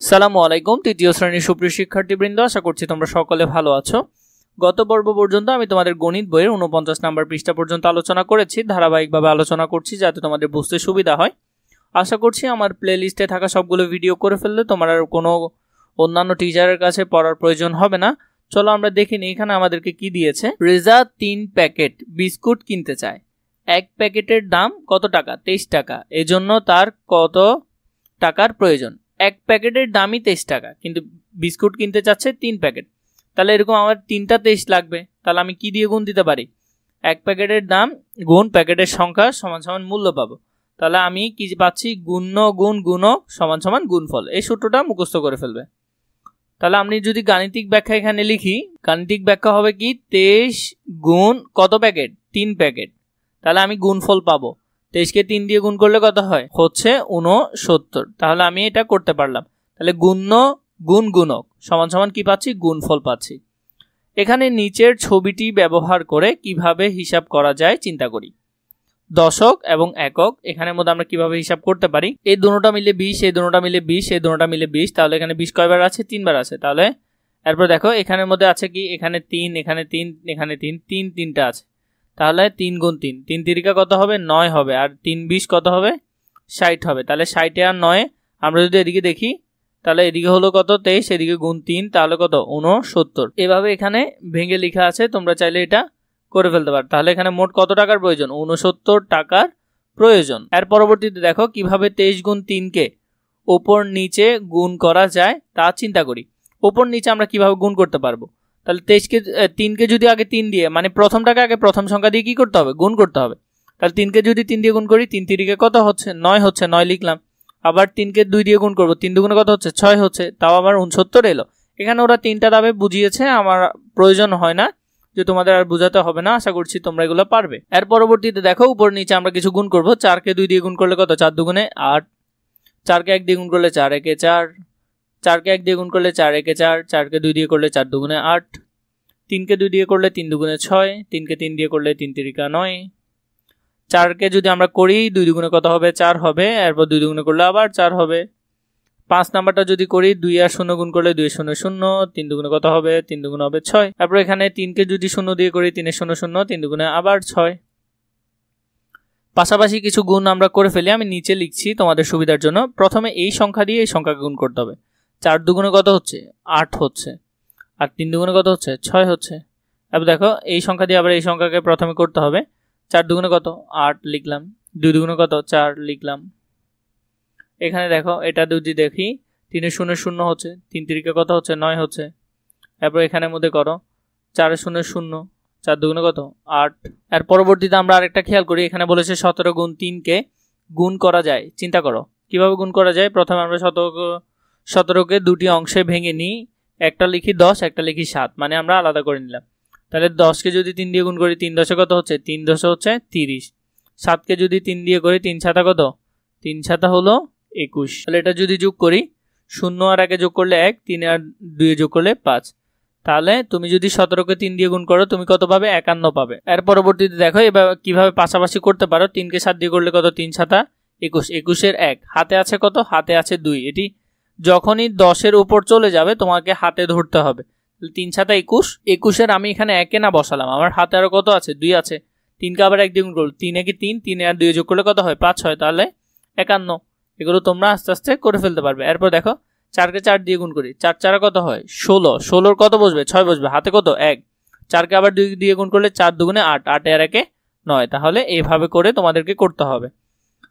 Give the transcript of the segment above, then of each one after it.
সালামু আলাইকুম তৃতীয় শ্রেণীর সুপ্রিয় শিক্ষার্থীবৃন্দ, আশা করছি তোমরা সকলে ভালো আছো। গত পর্ব পর্যন্ত আমি তোমাদের গণিত বইয়ের 49 নম্বর পৃষ্ঠা পর্যন্ত আলোচনা করেছি। ধারাবাহিকভাবে আলোচনা করছি যাতে তোমাদের বুঝতে সুবিধা হয়। আশা করছি আমার প্লেলিস্টে থাকা সবগুলো ভিডিও করে ফেললে তোমার আর কোনো অন্যান্য টিচারের কাছে পড়ার প্রয়োজন হবে না। চলো আমরা দেখি নি এখানে আমাদেরকে কি দিয়েছে। রেজা 3 প্যাকেট বিস্কুট কিনতে চায়। এক প্যাকেটের দাম কত টাকা? 23 টাকা। এজন্য তার কত টাকার প্রয়োজন? এক প্যাকেটের দামই 23 টাকা, কিন্তু বিস্কুট কিনতে চাচ্ছে 3 প্যাকেট। তাহলে এরকম আমার 3টা 23 লাগবে। তাহলে আমি কি দিয়ে গুণ দিতে পারি? এক প্যাকেটের দাম গুণ প্যাকেটের সংখ্যা সমান সমান মূল্য পাবো। তাহলে আমি কি পাচ্ছি? গুণ্য গুণ গুণক সমান সমান গুণফল। এই সূত্রটা মুখস্থ করে ফেলবে। তাহলে আমি যদি গাণিতিক ব্যাখ্যা এখানে লিখি, গাণিতিক ব্যাখ্যা হবে কি 23 গুণ কত প্যাকেট? 3 প্যাকেট। তাহলে আমি গুণফল পাবো। 23কে 3 দিয়ে গুণ করলে কত হয়? হচ্ছে 69। তাহলে আমি এটা করতে পারলাম। তাহলে গুণ্য গুণ গুণক সমান সমান কি পাচ্ছি? গুণফল পাচ্ছি। এখানে নিচের ছবিটি ব্যবহার করে কিভাবে হিসাব করা যায় চিন্তা করি। দশক এবং একক এখানের মধ্যে আমরা কিভাবে হিসাব করতে পারি? এই দুটোটা মিলে 20, এই দুটোটা মিলে 20, এই দুটোটা মিলে 20। তাহলে এখানে 20 কয়বার আছে? 3 বার আছে। তাহলে এরপর দেখো এখানের মধ্যে আছে কি? এখানে 3, এখানে 3, এখানে 3, 3টা আছে। তাহলে 3 গুণ 3, 3 তিরিকা কত হবে? 9 হবে। আর 3 20 কত হবে? 60 হবে। তাহলে 60 আর 9 আমরা যদি এদিকে দেখি, তাহলে এদিকে হলো কত? 23, এদিকে গুণ 3, তাহলে কত? 69। এভাবে এখানে ভেঙে লেখা আছে, তোমরা চাইলে এটা করে ফেলতে পারো। তাহলে এখানে মোট কত টাকার প্রয়োজন? 69 টাকার প্রয়োজন। এর পরবর্তীতে দেখো কিভাবে 23 গুণ 3কে ওপর নিচে গুণ করা যায় তা চিন্তা করি। ওপর নিচে আমরা কিভাবে গুণ করতে পারবো? তাহলে 3কে যদি আগে 3 দিয়ে, মানে প্রথমটাকে আগে প্রথম সংখ্যা দিয়ে কি করতে হবে? গুণ করতে হবে। তাহলে 3কে যদি 3 দিয়ে গুণ করি, 3 তিরিকে কত হচ্ছে? 9 হচ্ছে। 9 লিখলাম। আবার 3কে 2 দিয়ে গুণ করবো, 3 দুগুণে কত হচ্ছে? 6 হচ্ছে। তাও আবার 69 এলো। এখানে ওরা 3টা ধাপে বুঝিয়েছে, আমার প্রয়োজন হয় না, যে তোমাদের আর বোঝাতে হবে না। আশা করছি তোমরা এগুলো পারবে। এর পরবর্তীতে দেখো উপর নিচে আমরা কিছু গুণ করবো। 4কে 2 দিয়ে গুণ করলে কত? 4 দুগুণে 8। 4কে 1 দিয়ে গুণ করলে 4 একে 4। 4কে 1 দিয়ে গুণ করলে 4 একে 4। 4কে 2 দিয়ে করলে 4 দুগুণে 8। 3কে 2 দিয়ে করলে 3 দুগুণে 6। 3কে 3 দিয়ে করলে 3 তিরিকা 9। 4কে যদি আমরা করি 2 দুগুণে কত হবে? 4 হবে। এরপর 2 দুগুণে করলে আবার 4 হবে। 5 নাম্বারটা যদি করি, 2 আর 0 গুণ করলে 2 0 0। 3 দুগুণে কত হবে? 3 দুগুণে হবে 6। তারপর এখানে 3কে যদি 0 দিয়ে করি, 3 এর 0 0, 3 দুগুণে আবার 6। পাশাপাশি কিছু গুণ আমরা করে ফেলি, আমি নিচে লিখছি তোমাদের সুবিধার জন্য। প্রথমে এই সংখ্যা দিয়ে এই সংখ্যাকে গুণ করতে হবে। 4 দুগুণে কত হচ্ছে? 8 হচ্ছে। আর 3 দুগুণে কত হচ্ছে? 6 হচ্ছে। এবার দেখো এই সংখ্যা দিয়ে আবার এই সংখ্যাকে প্রথমে করতে হবে। 4 দুগুণে কত? 8 লিখলাম। 2 দুগুণে কত? 4 লিখলাম। এখানে দেখো এটা যদি দেখি, 3 এর 0 0 হচ্ছে। 3 তিরিকা কত হচ্ছে? 9 হচ্ছে। এরপর এখানের মধ্যে করো 4 এর 0 0, 4 দুগুণে কত? 8। এর পরবর্তীতে আমরা আরেকটা খেয়াল করি, এখানে বলেছে 17 গুণ 3কে গুণ করা যায়। চিন্তা করো কিভাবে গুণ করা যায়। প্রথমে আমরা 17কে দুটি অংশে ভেঙে নিই। একটা লিখি 10, একটা লিখি 7, মানে আমরা আলাদা করে নিলাম। তাহলে 10কে যদি 3 দিয়ে গুণ করি, 3 দশে কত হচ্ছে? 3 দশে হচ্ছে 30। 7কে যদি 3 দিয়ে করি, 3 7 কত? 3 7 হলো 21। তাহলে এটা যদি যোগ করি, 0 আর 1 যোগ করলে 1, 3 আর 2 যোগ করলে 5। তাহলে তুমি যদি 17কে 3 দিয়ে গুণ করো, তুমি কত পাবে? 51 পাবে। এর পরবর্তীতে দেখো এবার কিভাবে পাশাপাশি করতে পারো। 3কে 7 দিয়ে করলে কত? 3 7 21। 21-এর 1 হাতে আছে কত? হাতে আছে 2। এটি যখনই 10-এর উপর চলে যাবে তোমাকে হাতে ধরতে হবে। 3 7 21। 21-এর আমি এখানে 1 না বসালাম, আমার হাতে আরো কত আছে? 2 আছে। 3কে আবার 1 দিয়ে গুণ করলো, 3 একে 3, 3 আর 2 যোগ করলে কত হয়? 5 হয়। তাহলে 51। এগুলো তোমরা আস্তে আস্তে করে ফেলতে পারবে। এরপর দেখো 4কে 4 দিয়ে গুণ করি, 4 4 কত হয়? 16। 16-র কত বসবে? 6 বসবে। হাতে কত? 1। 4কে আবার 2 দিয়ে গুণ করলে 4 দুগুণে 8, 8 আর 1 9। তাহলে এইভাবে করে তোমাদেরকে করতে হবে।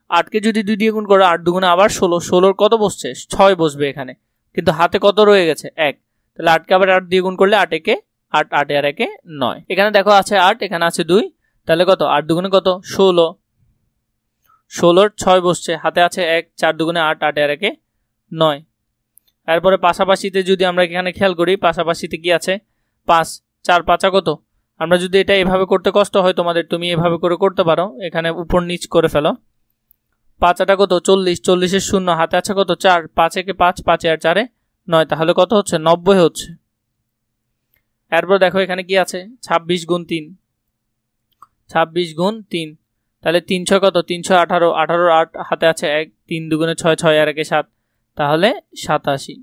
8কে যদি 2 দিয়ে গুণ করো, 8 দুগুণে আবার 16। 16-র কত বসছে? 6 বসবে এখানে, কিন্তু হাতে কত রয়ে গেছে? 1। তাহলে 8কে আবার 8 দিয়ে গুণ করলে 8 একে 8, 8 আর 1 9। এখানে দেখো আছে 8, এখানে আছে 2। তাহলে কত? 8 দুগুণে কত? 16। 16-র 6 বসছে, হাতে আছে 1। 4 দুগুণে 8, 8 আর 1 9। এরপরে পাশাপাশিতে যদি আমরা এখানে খেয়াল করি, পাশাপাশিতে কি আছে? 5। 4 5 কত? আমরা যদি এটা এভাবে করতে কষ্ট হয় তোমাদের, তুমি এভাবে করে করতে পারো। এখানে উপর নিচ করে ফেলো। 5 8 কত? 40। 40-এর 0 হাতে আছে কত? 4। 5 একে 5, 5 আর 4 9। তাহলে কত হচ্ছে? 90 হচ্ছে। এরপর দেখো এখানে কি আছে? 26 গুণ 3। 26 গুণ 3। তাহলে 3 6 কত? 3 6 18। 18-র 8 হাতে আছে 1। 3 দুগুণে 6, 6 আর 1 7। তাহলে 87।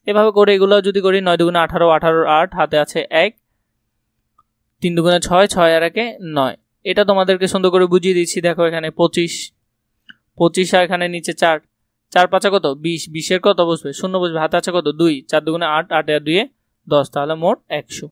এভাবে করে এগুলো যদি করি 9 দুগুণে 18, 18 8, হাতে আছে 1, 3 দুগুণে 6, 6 আর 1 9। এটা তোমাদেরকে সুন্দর করে বুঝিয়ে দিচ্ছি। দেখো এখানে 25, 25 আর এখানে নিচে 4, 4 5 কত 20, 20 এর কত বসবে 0 বসবে, হাতে আছে কত 2, 4 দুগুণে 8, 8 আর 2 10, তাহলে মোট 100।